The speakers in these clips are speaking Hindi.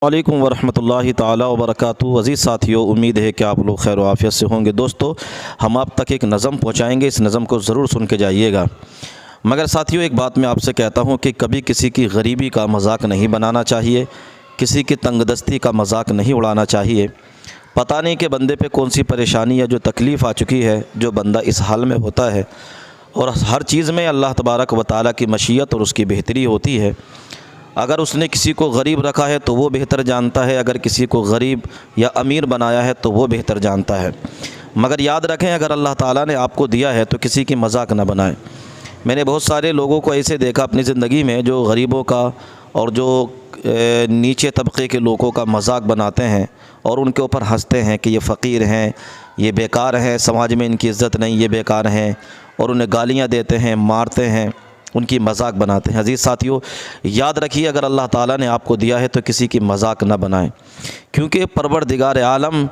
वालेकुम वरहमतुल्लाहि ताला वबरकातुहू। अज़ीज़ साथियों, उम्मीद है कि आप लोग खैर आफ़ियत से होंगे। दोस्तों, हम आप तक एक नज़म पहुँचाएँगे, इस नज़म को ज़रूर सुन के जाइएगा। मगर साथियों, एक बात मैं आपसे कहता हूँ कि कभी किसी की गरीबी का मजाक नहीं बनाना चाहिए, किसी की तंगदस्ती का मजाक नहीं उड़ाना चाहिए। पता नहीं कि बंदे पे कौन सी परेशानी या जो तकलीफ़ आ चुकी है, जो बंदा इस हाल में होता है। और हर चीज़ में अल्लाह तबारक व तआला की मशीयत और उसकी बेहतरी होती है। अगर उसने किसी को गरीब रखा है तो वो बेहतर जानता है, अगर किसी को गरीब या अमीर बनाया है तो वो बेहतर जानता है। मगर याद रखें, अगर अल्लाह ताला ने आपको दिया है तो किसी की मजाक न बनाएं। मैंने बहुत सारे लोगों को ऐसे देखा अपनी ज़िंदगी में जो गरीबों का और जो नीचे तबके के लोगों का मजाक बनाते हैं और उनके ऊपर हंसते हैं कि ये फ़कीर हैं, ये बेकार हैं, समाज में इनकी इज़्ज़त नहीं, ये बेकार हैं, और उन्हें गालियाँ देते हैं, मारते हैं, उनकी मजाक बनाते हैं। अज़ीज़ साथियों, याद रखिए, अगर अल्लाह ताला ने आपको दिया है तो किसी की मजाक न बनाएं, क्योंकि परवरदिगार आलम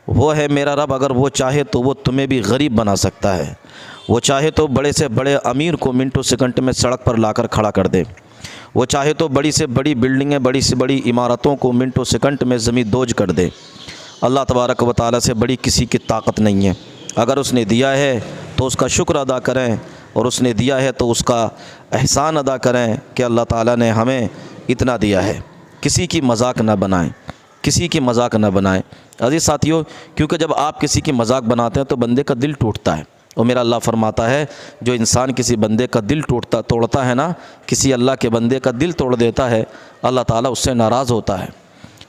वो है मेरा रब। अगर वो चाहे तो वो तुम्हें भी गरीब बना सकता है। वो चाहे तो बड़े से बड़े अमीर को मिनटों सेकंड में सड़क पर लाकर खड़ा कर दे। वो चाहे तो बड़ी से बड़ी बिल्डिंगें, बड़ी से बड़ी इमारतों को मिनटों सेकंड में ज़मीन दोज कर दे। अल्लाह तबारक व तआला से बड़ी किसी की ताकत नहीं है। अगर उसने दिया है तो उसका शुक्र अदा करें, और उसने दिया है तो उसका एहसान अदा करें कि अल्लाह ताला ने हमें इतना दिया है। किसी की मजाक न बनाएं, किसी की मजाक न बनाएं अज़ीज़ साथियों, क्योंकि जब आप किसी की मजाक बनाते हैं तो बंदे का दिल टूटता है। और मेरा अल्लाह फरमाता है, जो इंसान किसी बंदे का दिल तोड़ता है ना, किसी अल्लाह के बंदे का दिल तोड़ देता है, अल्लाह ताला उससे नाराज़ होता है,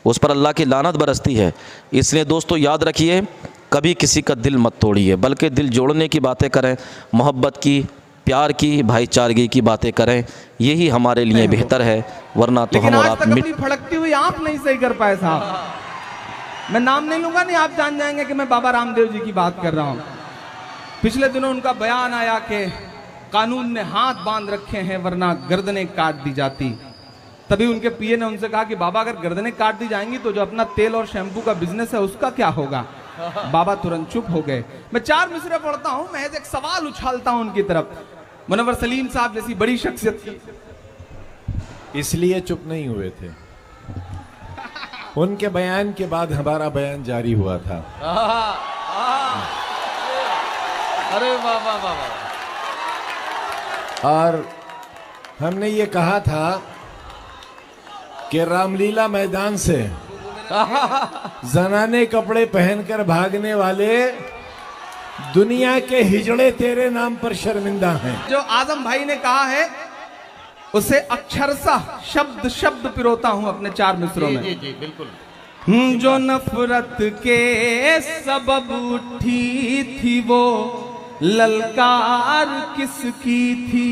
उस पर अल्लाह की लानत बरसती है। इसलिए दोस्तों, याद रखिए, कभी किसी का दिल मत तोड़िए, बल्कि दिल जोड़ने की बातें करें, मोहब्बत की, प्यार की, भाईचारगी की बातें करें। यही हमारे लिए बेहतर है, वरना तो हम और आप फड़कती हुई आप नहीं सही कर पाए साहब। मैं नाम नहीं लूंगा, नहीं आप जान जाएंगे कि मैं बाबा रामदेव जी की बात कर रहा हूं। पिछले दिनों उनका बयान आया कि कानून ने हाथ बांध रखे हैं वरना गर्दनें काट दी जाती। तभी उनके पीए ने उनसे कहा कि बाबा, अगर गर्दनें काट दी जाएंगी तो जो अपना तेल और शैम्पू का बिजनेस है उसका क्या होगा। बाबा तुरंत चुप हो गए। मैं 4 मिसरे पढ़ता हूं, महज एक सवाल उछालता हूं उनकी तरफ। मुनव्वर सलीम साहब जैसी बड़ी शख्सियत की इसलिए चुप नहीं हुए थे। उनके बयान के बाद हमारा बयान जारी हुआ था। अरे वाह वाह वाह। और हमने ये कहा था कि रामलीला मैदान से जनाने कपड़े पहनकर भागने वाले दुनिया के हिजड़े तेरे नाम पर शर्मिंदा हैं। जो आजम भाई ने कहा है उसे अक्षरशः शब्द शब्द पिरोता हूं अपने 4 मिसरों में। जी बिल्कुल। जो नफरत के सबब उठी थी वो ललकार किसकी थी।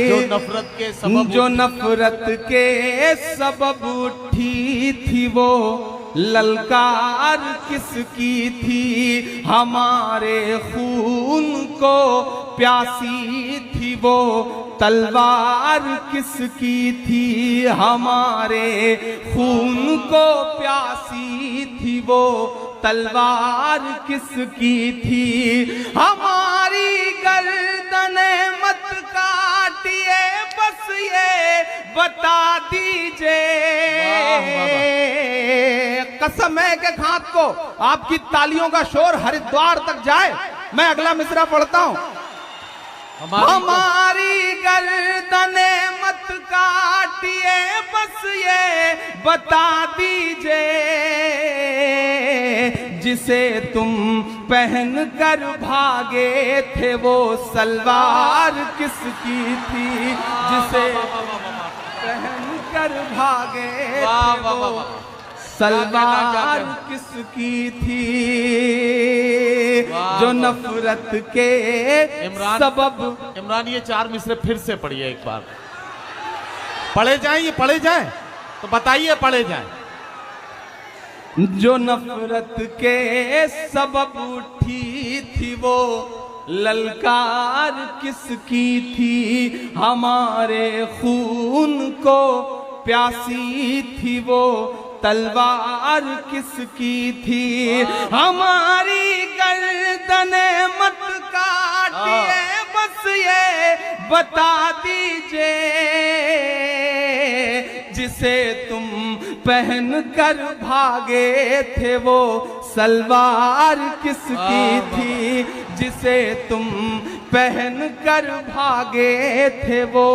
जो नफरत के सबब उठी थी वो ललकार किसकी थी। हमारे खून को प्यासी थी वो तलवार किसकी थी। हमारे खून को प्यासी थी वो तलवार किसकी थी। हमारी गर्दने मत काटिए, बस ये बता दीजिए। कसम है कि खात को आपकी तालियों का शोर हरिद्वार तक जाए। मैं अगला मिसरा पढ़ता हूं। हमारी गर्दने मत काटिए, बस ये बता दीजिए। जिसे तुम पहन कर भागे थे वो सलवार किसकी थी। जिसे पहन कर भागे थे वो सलवार किसकी थी। जो नफरत के सबब। इमरान, ये 4 मिसरे फिर से पढ़िए एक बार। पढ़े जाएं, ये पढ़े जाएं तो बताइए, पढ़े जाएं। जो नफरत के सबब उठी थी वो ललकार किसकी थी। हमारे खून को प्यासी थी वो तलवार किसकी थी। हमारी गर्दने मत काटिए, बस ये बता दीजिए जिसे तुम पहन कर भागे थे वो सलवार किसकी थी, जिसे तुम पहन कर भागे थे वो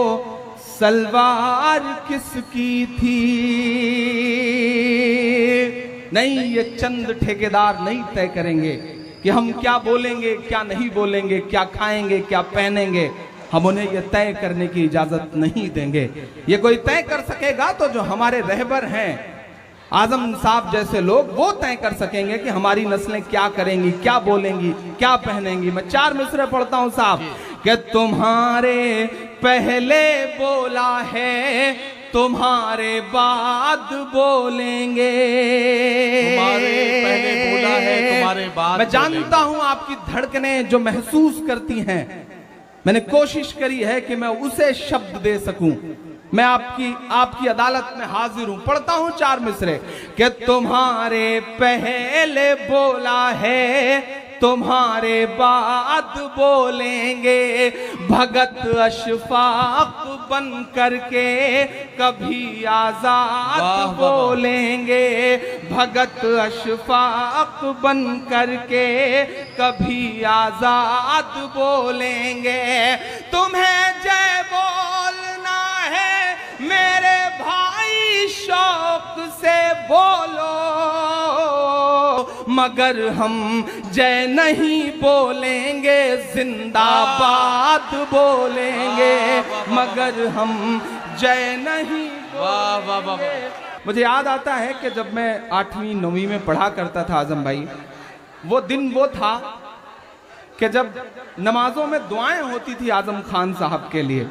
सलवार किसकी थी। नहीं, ये चंद ठेकेदार नहीं तय करेंगे कि हम क्या बोलेंगे, क्या नहीं बोलेंगे, क्या खाएंगे, क्या पहनेंगे। हम उन्हें यह तय करने की इजाजत नहीं देंगे। ये कोई तय कर सकेगा तो जो हमारे रहबर हैं आजम साहब जैसे लोग, वो तय कर सकेंगे कि हमारी नस्लें क्या करेंगी, क्या बोलेंगी, क्या पहनेंगी। मैं 4 मिसरे पढ़ता हूं साहब कि तुम्हारे पहले बोला है, तुम्हारे बाद बोलेंगे। तुम्हारे पहले बोला है, तुम्हारे बाद मैं जानता हूं आपकी धड़कनें जो महसूस करती हैं, मैंने कोशिश करी है कि मैं उसे शब्द दे सकूं। मैं आपकी अदालत में हाजिर हूं। पढ़ता हूं 4 मिसरे कि तुम्हारे पहले बोला है, तुम्हारे बाद बोलेंगे। भगत अशफाक बन करके कभी आजाद बोलेंगे। भगत अशफाक बन करके कभी आजाद बोलेंगे। तुम्हें जय बोलना है मेरे भाई, शौक से बोलो, मगर हम जय नहीं बोलेंगे, जिंदाबाद बोलेंगे। मगर हम जय नहीं बोलेंगे। मुझे याद आता है कि जब मैं 8वीं 9वीं में पढ़ा करता था आजम भाई, वो दिन वो था कि जब नमाजों में दुआएं होती थी आजम खान साहब के लिए।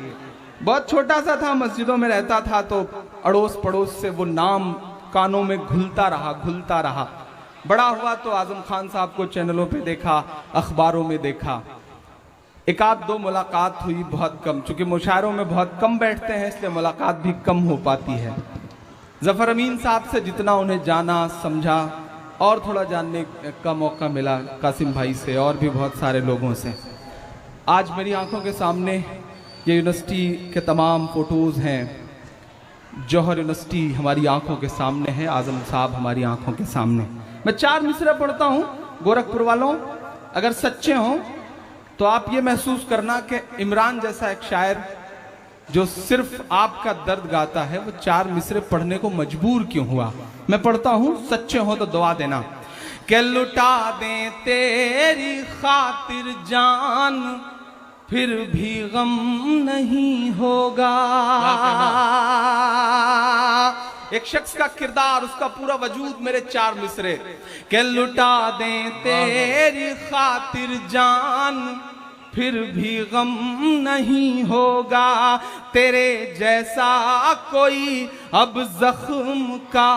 बहुत छोटा सा था, मस्जिदों में रहता था, तो अड़ोस पड़ोस से वो नाम कानों में घुलता रहा। बड़ा हुआ तो आजम खान साहब को चैनलों पे देखा, अखबारों में देखा। एक आध दो मुलाकात हुई, बहुत कम, चूंकि मुशायरों में बहुत कम बैठते हैं इसलिए मुलाकात भी कम हो पाती है। जफर अमीन साहब से जितना उन्हें जाना समझा और थोड़ा जानने का मौका मिला, कासिम भाई से और भी बहुत सारे लोगों से। आज मेरी आंखों के सामने ये यूनिवर्सिटी के तमाम फोटोज़ हैं। जौहर यूनिवर्सिटी हमारी आंखों के सामने है, आजम साहब हमारी आंखों के सामने। मैं 4 मिसरे पढ़ता हूँ। गोरखपुर वालों, अगर सच्चे हों तो आप ये महसूस करना कि इमरान जैसा एक शायर जो सिर्फ आपका दर्द गाता है, वो 4 मिसरे पढ़ने को मजबूर क्यों हुआ। मैं पढ़ता हूँ, सच्चे हो तो दुआ देना। कि लुटा दें तेरी खातिर जान, फिर भी गम नहीं होगा। एक शख्स का किरदार, उसका पूरा वजूद मेरे 4 मिसरे। कि लुटा दें तेरी खातिर जान, फिर भी गम नहीं होगा। तेरे जैसा कोई अब जख्म का